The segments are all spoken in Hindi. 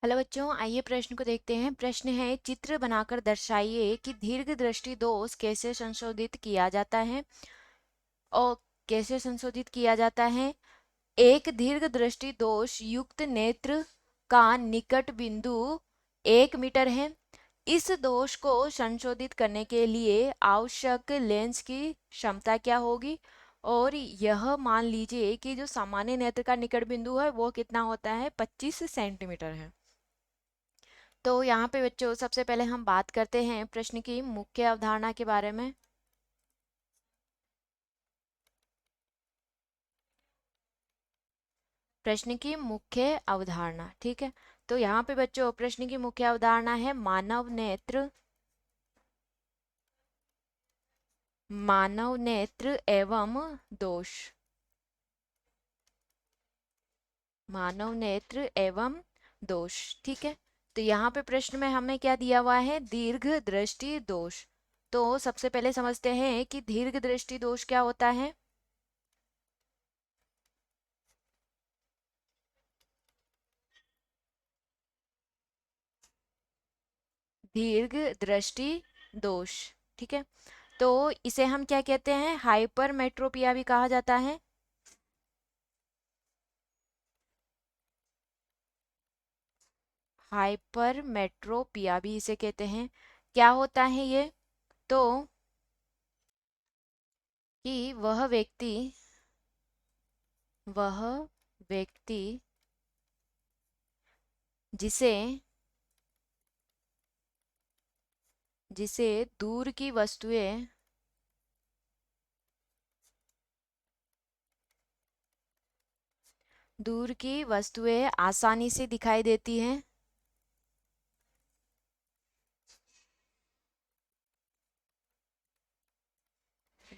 हेलो बच्चों, आइए प्रश्न को देखते हैं। प्रश्न है, चित्र बनाकर दर्शाइए कि दीर्घ दृष्टि दोष कैसे संशोधित किया जाता है। और कैसे संशोधित किया जाता है। एक दीर्घ दृष्टि दोष युक्त नेत्र का निकट बिंदु 1 मीटर है। इस दोष को संशोधित करने के लिए आवश्यक लेंस की क्षमता क्या होगी। और यह मान लीजिए कि जो सामान्य नेत्र का निकट बिंदु है वो कितना होता है, 25 सेंटीमीटर है। तो यहाँ पे बच्चों सबसे पहले हम बात करते हैं प्रश्न की मुख्य अवधारणा के बारे में। प्रश्न की मुख्य अवधारणा, ठीक है। तो यहाँ पे बच्चों प्रश्न की मुख्य अवधारणा है मानव नेत्र एवं दोष। मानव नेत्र एवं दोष, ठीक है। तो यहाँ पे प्रश्न में हमें क्या दिया हुआ है, दीर्घ दृष्टि दोष। तो सबसे पहले समझते हैं कि दीर्घ दृष्टि दोष क्या होता है। दीर्घ दृष्टि दोष, ठीक है। तो इसे हम क्या कहते हैं, हाइपरमेट्रोपिया भी कहा जाता है। हाइपरमेट्रोपिया भी इसे कहते हैं। क्या होता है ये, तो कि वह व्यक्ति जिसे जिसे दूर की वस्तुएं आसानी से दिखाई देती हैं।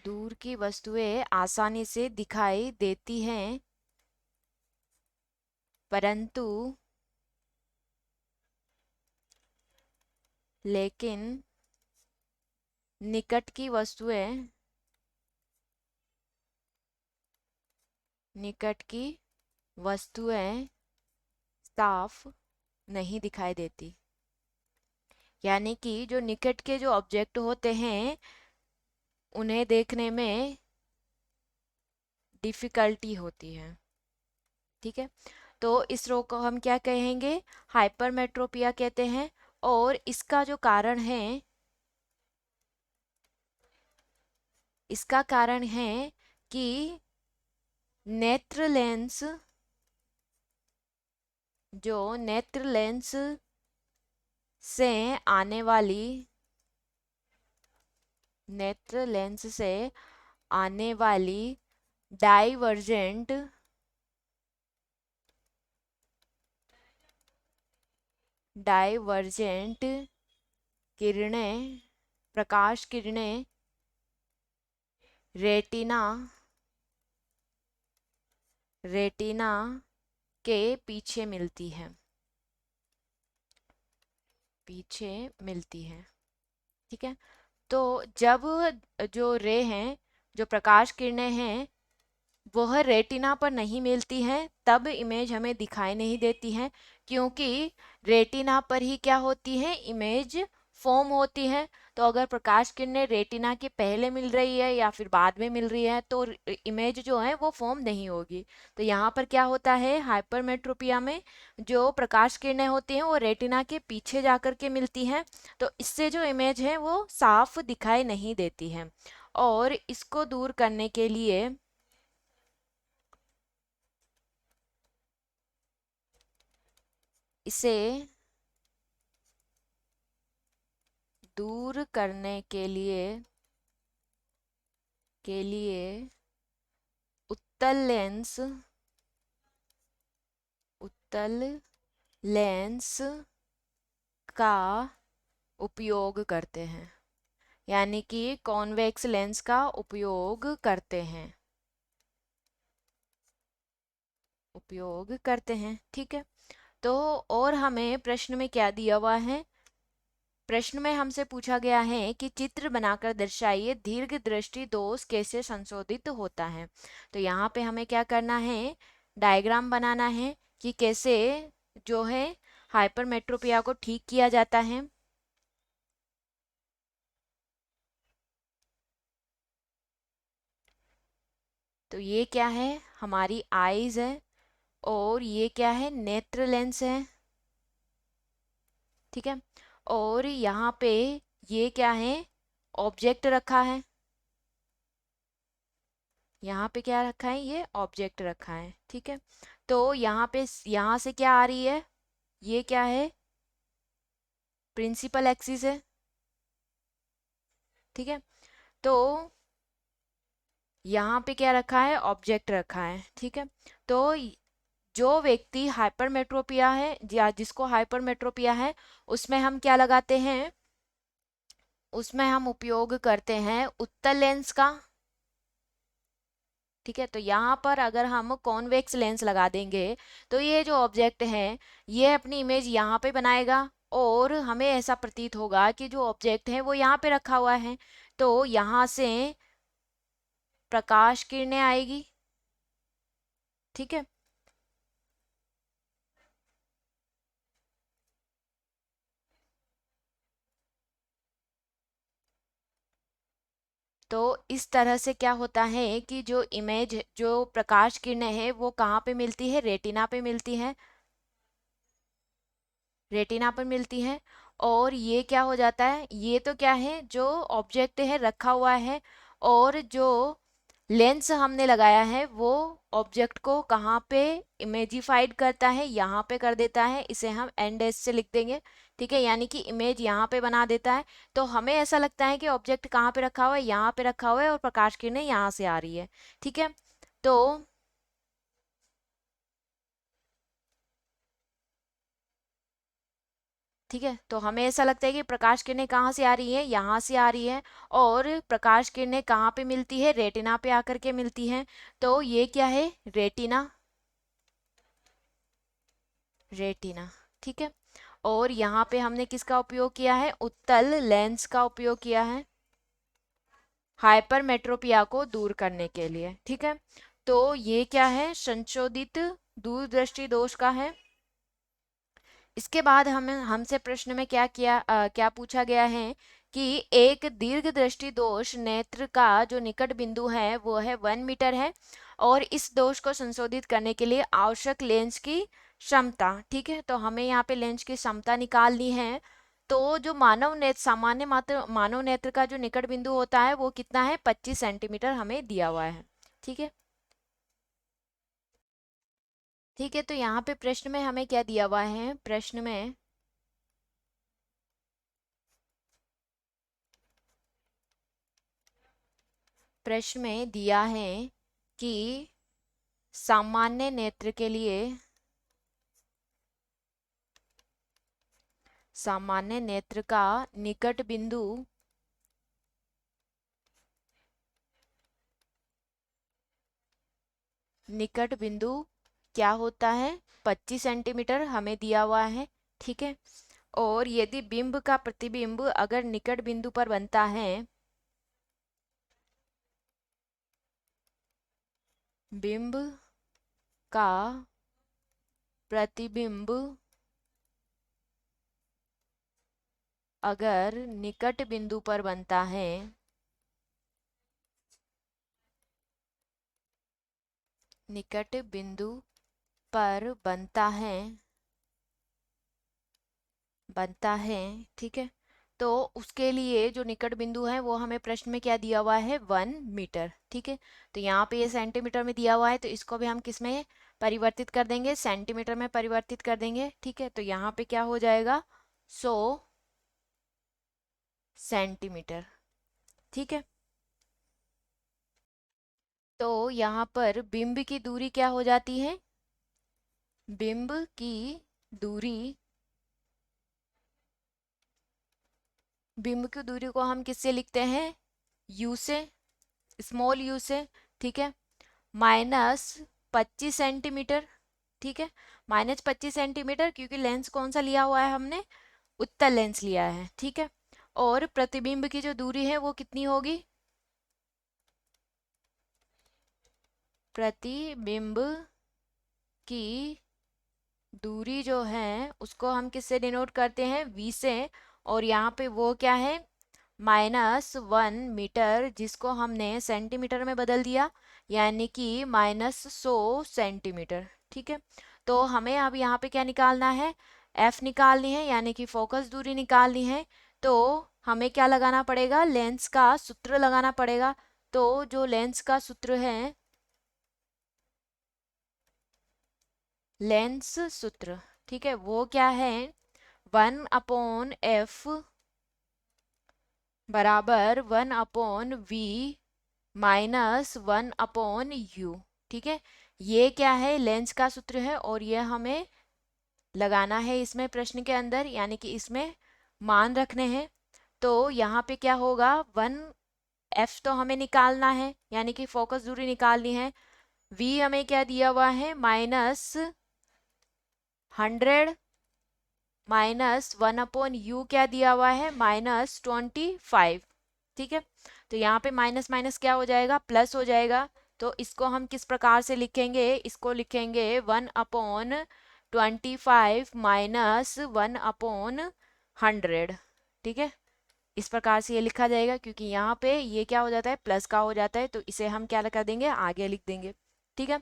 दूर की वस्तुएं आसानी से दिखाई देती हैं, परंतु लेकिन निकट की वस्तुएं निकट की वस्तुएं साफ नहीं दिखाई देती। यानी कि जो निकट के जो ऑब्जेक्ट होते हैं उन्हें देखने में डिफिकल्टी होती है, ठीक है। तो इस रोग को हम क्या कहेंगे, हाइपरमेट्रोपिया कहते हैं। और इसका कारण है कि नेत्र लेंस नेत्र लेंस से आने वाली नेत्र लेंस से आने वाली डाइवर्जेंट डाइवर्जेंट किरणें प्रकाश किरणें रेटिना रेटिना के पीछे मिलती है, ठीक है। तो जब जो रे हैं, जो प्रकाश किरणें हैं, वह रेटिना पर नहीं मिलती हैं, तब इमेज हमें दिखाई नहीं देती है। क्योंकि रेटिना पर ही क्या होती है, इमेज फॉर्म होती है। तो अगर प्रकाश किरणें रेटिना के पहले मिल रही है या फिर बाद में मिल रही है तो इमेज जो है वो फॉर्म नहीं होगी। तो यहाँ पर क्या होता है, हाइपरमेट्रोपिया में जो प्रकाश किरणें होती हैं वो रेटिना के पीछे जाकर के मिलती हैं। तो इससे जो इमेज है वो साफ दिखाई नहीं देती है। और इसको दूर करने के लिए इसे दूर करने के लिए उत्तल लेंस का उपयोग करते हैं। यानी कि कॉन्वेक्स लेंस का उपयोग करते हैं, ठीक है। तो और हमें प्रश्न में क्या दिया हुआ है, प्रश्न में हमसे पूछा गया है कि चित्र बनाकर दर्शाइए दीर्घ दृष्टि दोष कैसे संशोधित होता है। तो यहाँ पे हमें क्या करना है, डायग्राम बनाना है कि कैसे जो है हाइपरमेट्रोपिया को ठीक किया जाता है? तो ये क्या है, हमारी आईज है, और ये क्या है, नेत्र लेंस है, ठीक है। और यहाँ पे ये क्या है, ऑब्जेक्ट रखा है, यहाँ पे क्या रखा है, ये ऑब्जेक्ट रखा है, ठीक है। तो यहाँ पे यहाँ से क्या आ रही है, ये क्या है, प्रिंसिपल एक्सिस है, ठीक है। तो यहाँ पे क्या रखा है, ऑब्जेक्ट रखा है, ठीक है। तो जो व्यक्ति हाइपरमेट्रोपिया है या जिसको हाइपरमेट्रोपिया है, उसमें हम क्या लगाते हैं, उसमें हम उपयोग करते हैं उत्तल लेंस का, ठीक है। तो यहाँ पर अगर हम कॉन्वेक्स लेंस लगा देंगे तो ये जो ऑब्जेक्ट है ये अपनी इमेज यहाँ पे बनाएगा, और हमें ऐसा प्रतीत होगा कि जो ऑब्जेक्ट है वो यहाँ पे रखा हुआ है। तो यहाँ से प्रकाश किरणें आएगी, ठीक है। तो इस तरह से क्या होता है कि जो इमेज, जो प्रकाश किरणें हैं वो कहाँ पे मिलती है, रेटिना पे मिलती है, रेटिना पर मिलती है। और ये क्या हो जाता है, ये तो क्या है, जो ऑब्जेक्ट है रखा हुआ है, और जो लेंस हमने लगाया है वो ऑब्जेक्ट को कहाँ पे इमेजिफाइड करता है, यहाँ पे कर देता है, इसे हम एंड एस से लिख देंगे, ठीक है। यानी कि इमेज यहाँ पे बना देता है। तो हमें ऐसा लगता है कि ऑब्जेक्ट कहाँ पे रखा हुआ है, यहाँ पे रखा हुआ है, और प्रकाश किरणें यहाँ से आ रही है, ठीक है। तो ठीक है, तो हमें ऐसा लगता है कि प्रकाश किरणें कहाँ से आ रही है, यहाँ से आ रही है, और प्रकाश किरणें कहाँ पे मिलती है, रेटिना पे आकर के मिलती हैं। तो ये क्या है, रेटिना, रेटिना, ठीक है। और यहाँ पे हमने किसका उपयोग किया है, उत्तल लेंस का उपयोग किया है हाइपरमेट्रोपिया को दूर करने के लिए, ठीक है। तो ये क्या है, संशोधित दूरदृष्टि दोष का है। इसके बाद हमें हमसे प्रश्न में क्या पूछा गया है कि एक दीर्घ दृष्टि दोष नेत्र का जो निकट बिंदु है वो है 1 मीटर है, और इस दोष को संशोधित करने के लिए आवश्यक लेंस की क्षमता, ठीक है। तो हमें यहाँ पे लेंस की क्षमता निकालनी है। तो जो मानव नेत्र, सामान्य मात्र मानव नेत्र का जो निकट बिंदु होता है वो कितना है, 25 सेंटीमीटर हमें दिया हुआ है, ठीक है। ठीक है, तो यहाँ पे प्रश्न में हमें क्या दिया हुआ है, प्रश्न में दिया है कि सामान्य नेत्र के लिए, सामान्य नेत्र का निकट बिंदु निकट बिंदु क्या होता है, 25 सेंटीमीटर हमें दिया हुआ है, ठीक है। और यदि बिंब का प्रतिबिंब अगर निकट बिंदु पर बनता है, बिंब का प्रतिबिंब अगर निकट बिंदु पर बनता है, निकट बिंदु पर बनता है, ठीक है। तो उसके लिए जो निकट बिंदु है वो हमें प्रश्न में क्या दिया हुआ है, 1 मीटर, ठीक है। तो यहाँ पे ये सेंटीमीटर में दिया हुआ है, तो इसको भी हम किस में परिवर्तित कर देंगे, सेंटीमीटर में परिवर्तित कर देंगे, ठीक है। तो यहाँ पे क्या हो जाएगा, 100 सेंटीमीटर, ठीक है। तो यहाँ पर बिंब की दूरी क्या हो जाती है, बिंब की दूरी, बिंब की दूरी को हम किससे लिखते हैं, यू से, स्मॉल यू से, ठीक है। -25 सेंटीमीटर, ठीक है। -25 सेंटीमीटर, क्योंकि लेंस कौन सा लिया हुआ है हमने, उत्तल लेंस लिया है, ठीक है। और प्रतिबिंब की जो दूरी है वो कितनी होगी, प्रतिबिंब की दूरी जो है उसको हम किससे डिनोट करते हैं, v से। और यहाँ पे वो क्या है, -1 मीटर, जिसको हमने सेंटीमीटर में बदल दिया, यानी कि -100 सेंटीमीटर। ठीक है, तो हमें अब यहाँ पे क्या निकालना है, f निकालनी है, यानी कि फोकस दूरी निकालनी है। तो हमें क्या लगाना पड़ेगा, लेंस का सूत्र लगाना पड़ेगा। तो जो लेंस का सूत्र है, लेंस सूत्र, ठीक है, वो क्या है, 1/f बराबर 1/v -1/u। ठीक है, ये क्या है, लेंस का सूत्र है, और ये हमें लगाना है इसमें प्रश्न के अंदर, यानी कि इसमें मान रखने हैं। तो यहाँ पे क्या होगा, 1f तो हमें निकालना है, यानी कि फोकस दूरी निकालनी है। v हमें क्या दिया हुआ है, -100 -1/u क्या दिया हुआ है, -25। ठीक है, तो यहाँ पे माइनस माइनस क्या हो जाएगा, प्लस हो जाएगा। तो इसको हम किस प्रकार से लिखेंगे, इसको लिखेंगे 1/25 -1/100। ठीक है, इस प्रकार से ये लिखा जाएगा, क्योंकि यहाँ पे ये क्या हो जाता है, प्लस का हो जाता है, तो इसे हम क्या कर देंगे, आगे लिख देंगे। ठीक है,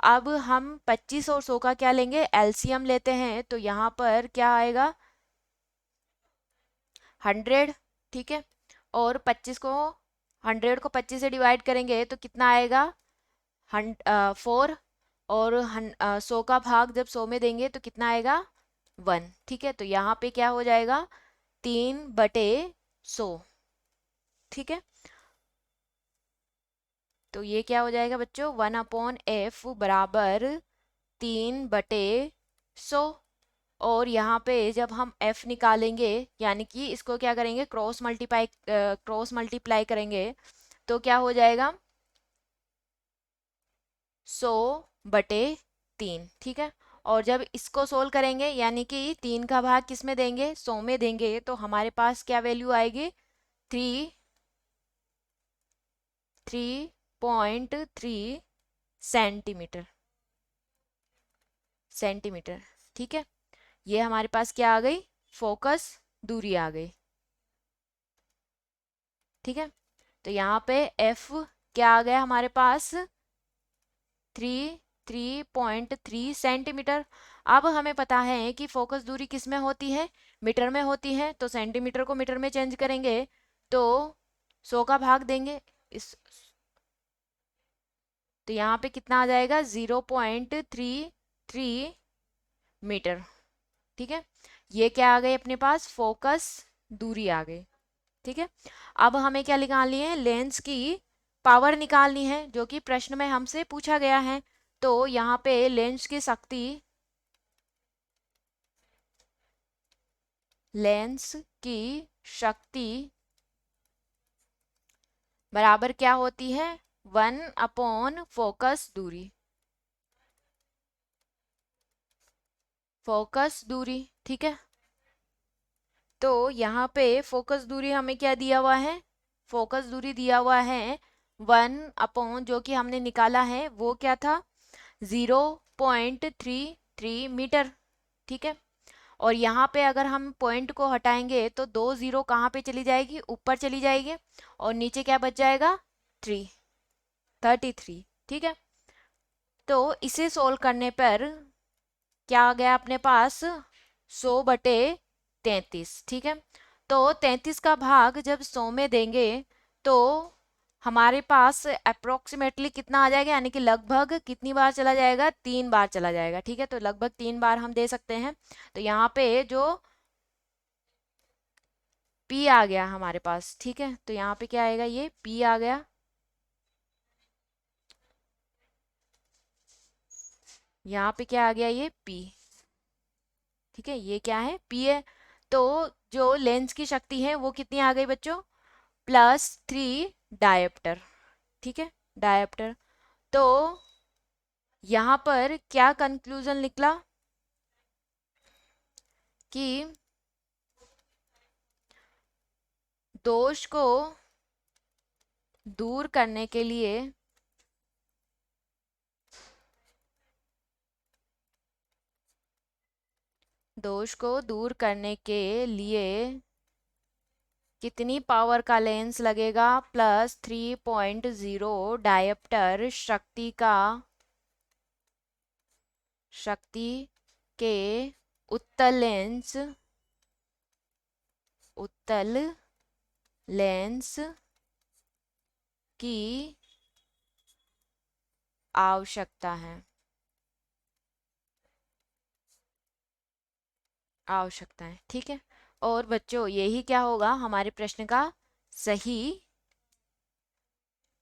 अब हम 25 और 100 का क्या लेंगे, एलसीएम लेते हैं। तो यहाँ पर क्या आएगा, 100। ठीक है, और 100 को 25 से डिवाइड करेंगे तो कितना आएगा, 4। और 100 का भाग जब 100 में देंगे तो कितना आएगा, 1। ठीक है, तो यहाँ पे क्या हो जाएगा, 3/100। ठीक है, तो ये क्या हो जाएगा बच्चों, 1/f बराबर 3/100। और यहाँ पे जब हम f निकालेंगे, यानी कि इसको क्या करेंगे, क्रॉस मल्टीप्लाई करेंगे, तो क्या हो जाएगा, 100/3। ठीक है, और जब इसको सोल्व करेंगे, यानी कि 3 का भाग किस में देंगे, 100 में देंगे, तो हमारे पास क्या वैल्यू आएगी, 3.3 सेंटीमीटर। सेंटीमीटर, ठीक है, ये हमारे पास क्या आ गई, फोकस दूरी आ गई। ठीक है, तो यहाँ पे f क्या आ गया हमारे पास, 3.3 सेंटीमीटर। अब हमें पता है कि फोकस दूरी किस में होती है, मीटर में होती है, तो सेंटीमीटर को मीटर में चेंज करेंगे, तो 100 का भाग देंगे इस, तो यहाँ पे कितना आ जाएगा, 0.33 मीटर। ठीक है, ये क्या आ गई अपने पास, फोकस दूरी आ गई। ठीक है, अब हमें क्या निकालनी है, लेंस की पावर निकालनी है, जो कि प्रश्न में हमसे पूछा गया है। तो यहाँ पे लेंस की शक्ति, लेंस की शक्ति बराबर क्या होती है, 1/फोकस दूरी। फोकस दूरी, ठीक है, तो यहाँ पे फोकस दूरी हमें क्या दिया हुआ है, फोकस दूरी दिया हुआ है 1/ जो कि हमने निकाला है वो क्या था, 0.33 मीटर। ठीक है, और यहाँ पे अगर हम पॉइंट को हटाएंगे तो 2 0 कहाँ पे चली जाएगी, ऊपर चली जाएगी, और नीचे क्या बच जाएगा, 33। ठीक है, तो इसे सोल्व करने पर क्या आ गया अपने पास, 100/33। ठीक है, तो 33 का भाग जब 100 में देंगे, तो हमारे पास अप्रोक्सीमेटली कितना आ जाएगा, यानी कि लगभग कितनी बार चला जाएगा, 3 बार चला जाएगा। ठीक है, तो लगभग 3 बार हम दे सकते हैं। तो यहाँ पे जो P आ गया हमारे पास, ठीक है, तो यहाँ पे क्या आएगा, ये P आ गया, यहाँ पे क्या आ गया, ये P। ठीक है, ये क्या है, P है। तो जो लेंस की शक्ति है वो कितनी आ गई बच्चों, +3 डायप्टर। ठीक है, डायप्टर। तो यहाँ पर क्या कंक्लूजन निकला, कि दोष को दूर करने के लिए दोष को दूर करने के लिए कितनी पावर का लेंस लगेगा? +3.0 डायप्टर शक्ति के उत्तल लेंस की आवश्यकता है। ठीक है। और बच्चों यही क्या होगा, हमारे प्रश्न का सही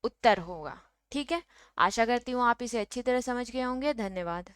उत्तर होगा। ठीक है, आशा करती हूँ आप इसे अच्छी तरह समझ गए होंगे। धन्यवाद।